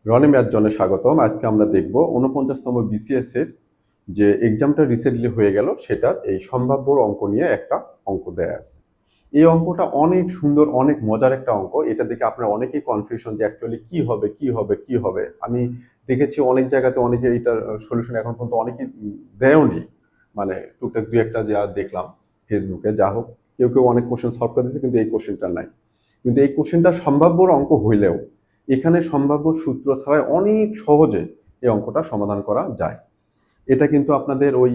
Roni math জনে স্বাগতম। আজকে আমরা দেখব ৪৯তম বিসিএস এর যে এক্সামটা রিসেন্টলি হয়ে গেল সেটার এই সম্ভাব্য অঙ্ক নিয়ে একটা অঙ্ক দেয়া আছে। এই অঙ্কটা অনেক সুন্দর, অনেক মজার একটা অঙ্ক। এটা দেখে আপনারা অনেকেই কনফিউশন যে অ্যাকচুয়ালি কি হবে কি হবে কি হবে। আমি দেখেছি অনেক জায়গাতে অনেকে এটার সলিউশন এখন পর্যন্ত অনেকেই দেয়ওনি, মানে টুকটাক দুই একটা যা দেখলাম ফেসবুকে। যা হোক, কেউ কেউ অনেক কোশ্চেন সলভ করে দিয়েছে, কিন্তু এই কোশ্চেনটা নাই। কিন্তু এই কোশ্চেনটা সম্ভাব্য অঙ্ক হইলেও এখানে সম্ভাব্য সূত্র ছাড়াই অনেক সহজে এই অঙ্কটা সমাধান করা যায়। এটা কিন্তু আপনাদের ওই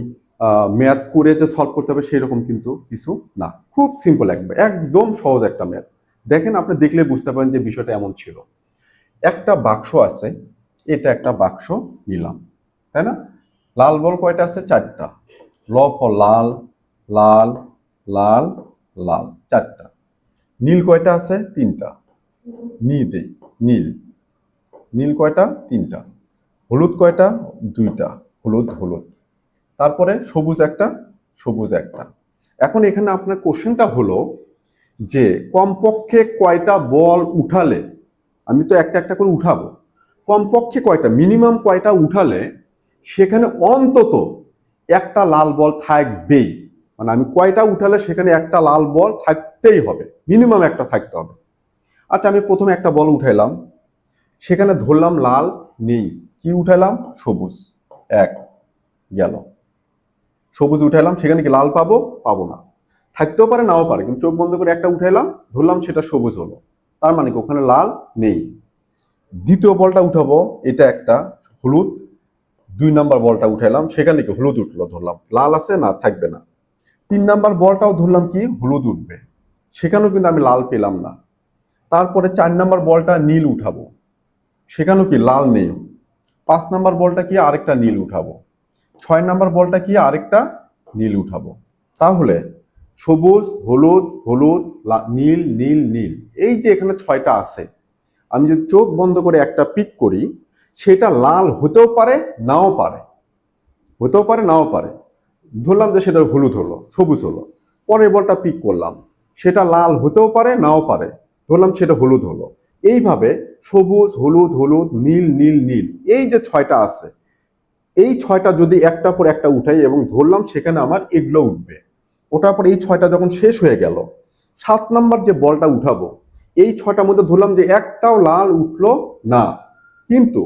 ম্যাথ করে যে সলভ করতে হবে সেই রকম কিন্তু কিছু না, খুব সিম্পল, একদম সহজ একটা ম্যাথ। দেখেন, আপনি দেখলে বুঝতে পারেন যে বিষয়টা এমন ছিল। একটা বাক্স আছে, এটা একটা বাক্স নিলাম, তাই না? লাল বল কয়টা আছে? 4টা। ল ফর লাল, লাল, লাল, লাল, 4টা। নীল কয়টা আছে? 3টা। নীল, নীল কয়টা? 3টা। হলুদ কয়টা? 2টা। হলুদ, হলুদ। তারপরে সবুজ একটা, সবুজ একটা। এখন এখানে আপনার কোশ্চেনটা হলো যে কমপক্ষে কয়টা বল উঠালে, আমি তো একটা একটা করে উঠাবো, কমপক্ষে কয়টা, মিনিমাম কয়টা উঠালে সেখানে অন্তত একটা লাল বল থাকবেই। মানে আমি কয়টা উঠালে সেখানে একটা লাল বল থাকতেই হবে, মিনিমাম একটা থাকতে হবে। আচ্ছা, আমি প্রথমে একটা বল উঠাইলাম, সেখানে ধরলাম লাল নেই, কি উঠাইলাম? সবুজ। এক গেল। সবুজ উঠাইলাম, সেখানে কি লাল পাবো? পাবো না। থাকতেও পারে, নাও পারে, কিন্তু চোখ বন্ধ করে একটা উঠাইলাম, ধরলাম সেটা সবুজ হলো, তার মানে কি ওখানে লাল নেই। দ্বিতীয় বলটা উঠাবো, এটা একটা হলুদ। 2 নাম্বার বলটা উঠাইলাম, সেখানে কি হলুদ উঠলো, ধরলাম লাল আছে না, থাকবে না। 3 নাম্বার বলটাও ধরলাম কি হলুদ উঠবে, সেখানেও কিন্তু আমি লাল পেলাম না। তারপরে 4 নাম্বার বলটা নীল উঠাবো, সেখানেও কি লাল নেই। 5 নাম্বার বলটা কি আরেকটা নীল উঠাবো। 6 নাম্বার বলটা কি আরেকটা নীল উঠাবো। তাহলে সবুজ, হলুদ, হলুদ, নীল, নীল, নীল, এই যে এখানে 6টা আছে, আমি যদি চোখ বন্ধ করে একটা পিক করি, সেটা লাল হতেও পারে, নাও পারে, হতেও পারে, নাও পারে। ধরলাম যে সেটা হলুদ হলো, সবুজ হলো। পরের বলটা পিক করলাম, সেটা লাল হতেও পারে, নাও পারে। ধরলাম সেটা হলুদ হলো। এইভাবে সবুজ, হলুদ, হলুদ, নীল, নীল, নীল, এই যে 6টা আছে, এই 6টা যদি একটা পর একটা উঠাই এবং ধরলাম সেখানে আমার এগুলো উঠবে, ওটার পর এই 6টা যখন শেষ হয়ে গেল, 7 নাম্বার যে বলটা উঠাবো, এই 6টার মধ্যে ধরলাম যে একটাও লাল উঠলো না। কিন্তু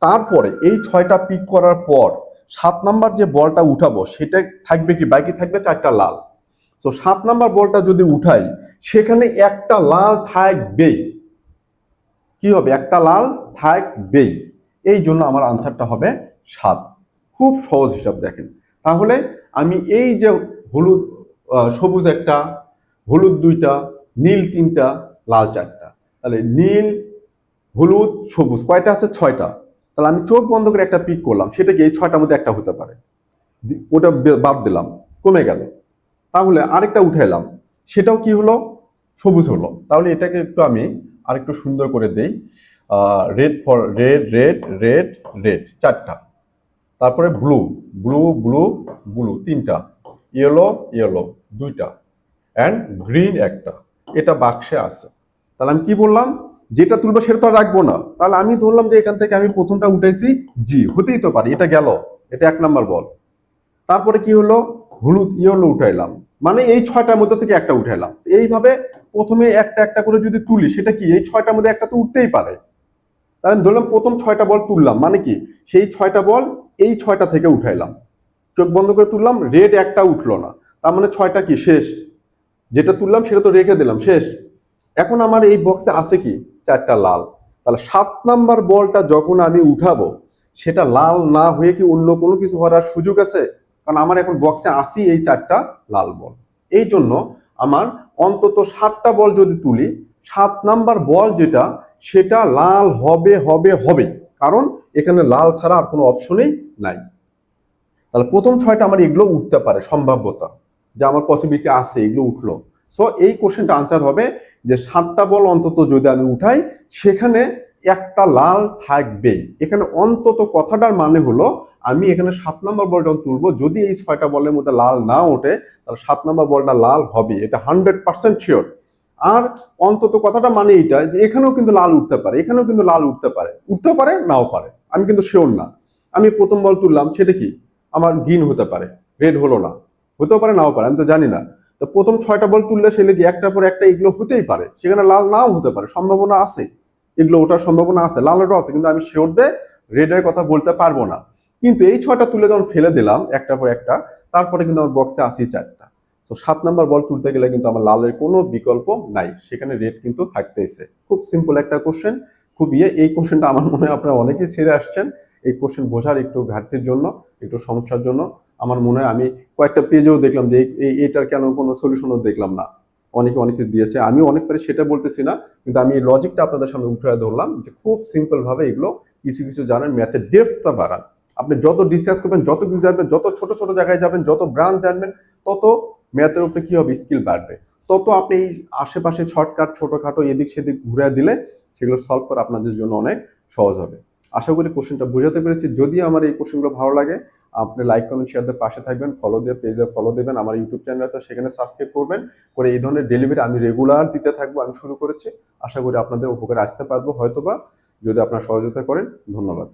তারপরে এই 6টা পিক করার পর 7 নাম্বার যে বলটা উঠাবো সেটা থাকবে কি? বাকি থাকবে 4টা লাল। তো 7 নাম্বার বলটা যদি উঠাই, সেখানে একটা লাল থাকবেই। কি হবে? একটা লাল থাকবেই। এই জন্য আমার আনসারটা হবে 7। খুব সহজ হিসাব, দেখেন। তাহলে আমি এই যে হলুদ, সবুজ একটা, হলুদ 2টা, নীল 3টা, লাল 4টা, তাহলে নীল, হলুদ, সবুজ কয়টা আছে? 6টা। তাহলে আমি চোখ বন্ধ করে একটা পিক করলাম, সেটা কি এই 6টার মধ্যে একটা হতে পারে, ওটা বাদ দিলাম, কমে গেল। তাহলে আরেকটা উঠাইলাম, সেটাও কি হলো? সবুজ হলো। তাহলে এটাকে একটু আমি আরেকটু সুন্দর করে দেই। Red for red, red, red, red 4টা। তারপরে ব্লু, ব্লু, ব্লু, ব্লু 3টা। ইয়েলো, ইয়েলো 2টা, অ্যান্ড গ্রিন একটা। এটা বাক্সে আছে। তাহলে আমি কি বললাম? যেটা তুলবো সেটা তো রাখবো না। তাহলে আমি ধরলাম যে এখান থেকে আমি প্রথমটা উঠাইছি, জি, হতেই তো পারি, এটা গেল, এটা 1 নাম্বার বল। তারপরে কি হলো? হলুদ, ইয়েলো উঠাইলাম, মানে এই 6টার মধ্যে থেকে একটা উঠাইলাম। এইভাবে প্রথমে একটা একটা করে যদি তুলি, সেটা কি এই 6টার মধ্যে একটা তো উঠতেই পারে। তাহলে ধরলাম প্রথম 6টা বল তুললাম, মানে কি সেই 6টা বল এই 6টা থেকে উঠাইলাম। চোখ বন্ধ করে তুললাম, রেড একটা উঠলো না, তার মানে 6টা কি শেষ। যেটা তুললাম সেটা তো রেখে দিলাম, শেষ। এখন আমার এই বক্সে আছে কি? 4টা লাল। তাহলে 7 নাম্বার বলটা যখন আমি উঠাবো, সেটা লাল না হয়ে কি অন্য কোনো কিছু হওয়ার সুযোগ আছে? কারণ আমার এখন বক্সে আসি এই 4টা লাল বল। এই জন্য আমার অন্তত 7টা বল যদি তুলি, 7 নাম্বার বল যেটা, সেটা লাল হবে, হবে, হবে। কারণ এখানে লাল ছাড়া আর কোনো অপশনই নাই। তাহলে প্রথম 6টা আমার এগুলো উঠতে পারে, সম্ভাব্যতা যে আমার পসিবিলিটি আছে এগুলো উঠলো। সো এই কোশ্চেনটা আনসার হবে যে 7টা বল অন্তত যদি আমি উঠাই, সেখানে একটা লাল থাকবে। এখানে অন্তত কথাটার মানে হলো, আমি এখানে 7 নাম্বার বল যখন তুলবো, যদি এই 6টা বলের মধ্যে লাল না ওঠে, তাহলে 7 নাম্বার বলটা লাল হবে, এটা 100% শিওর। আর অন্তত কথাটা মানে এইটা যে এখানেও কিন্তু লাল উঠতে পারে, এখানেও কিন্তু লাল উঠতেও পারে নাও পারে, আমি কিন্তু শিওর না। আমি প্রথম বল তুললাম, সেটা কি আমার গ্রিন হতে পারে, রেড হলো না, হতেও পারে নাও পারে, আমি তো জানি না। তো প্রথম 6টা বল তুললে সেটা কি একটার পর একটা এগুলো হতেই পারে, সেখানে লাল নাও হতে পারে, সম্ভাবনা আছে, এগুলো ওঠার সম্ভাবনা আছে, লালেরও আছে, কিন্তু আমি শিওর দে রেডের কথা বলতে পারবো না। কিন্তু এই 6টা তুলে যখন ফেলে দিলাম একটার পর একটা, তারপরে কিন্তু আমার বক্সে আসি 4টা। তো 7 নাম্বার বল তুলতে গেলে কিন্তু আমার লালের কোনো বিকল্প নাই, সেখানে রেড কিন্তু থাকতেইছে। খুব সিম্পল একটা কোশ্চেন, খুব এই কোশ্চেনটা আমার মনে হয় আপনারা অনেকেই ছেড়ে আসছেন এই কোশ্চেন বোঝার একটু ঘাটতির জন্য, একটু সমস্যার জন্য। আমার মনে হয় আমি কয়েকটা পেজেও দেখলাম যে এইটার কেন কোনো সলিউশনও দেখলাম না, অনেকে অনেক কিছু দিয়েছে, আমি অনেক পারি সেটা বলতেছি না, কিন্তু আমি এই লজিকটা আপনাদের সামনে উঠে ধরলাম যে খুব সিম্পল ভাবে এগুলো কিছু কিছু জানেন, ম্যাথের ডেপথটা বাড়ান। আপনি যত ডিসকাস করবেন, যত কিছু জানবেন, যত ছোট ছোট জায়গায় যাবেন, যত ব্রাঞ্চ জানবেন, তত ম্যাথের উপরে কি হবে, স্কিল বাড়বে। তত আপনি এই আশেপাশে শর্টকাট ছোটখাটো এদিক সেদিক ঘুরে দিলে সেগুলো সলভ করা আপনাদের জন্য অনেক সহজ হবে। আশা করি কোশ্চেনটা বোঝাতে পেরেছি। যদি আমার এই কোশ্চেনগুলো ভালো লাগে, আপনি লাইক কমেন্ট শেয়ার দিয়ে পাশে থাকবেন, ফলো দিয়ে পেজে ফলো দেবেন, আমার ইউটিউব চ্যানেল আছে সেখানে সাবস্ক্রাইব করবেন, করে এই ধরনের ডেলিভারি আমি রেগুলার দিতে থাকবো, আমি শুরু করেছি। আশা করি আপনাদের উপকারে আসতে পারবো হয়তোবা, যদি আপনারা সহযোগিতা করেন। ধন্যবাদ।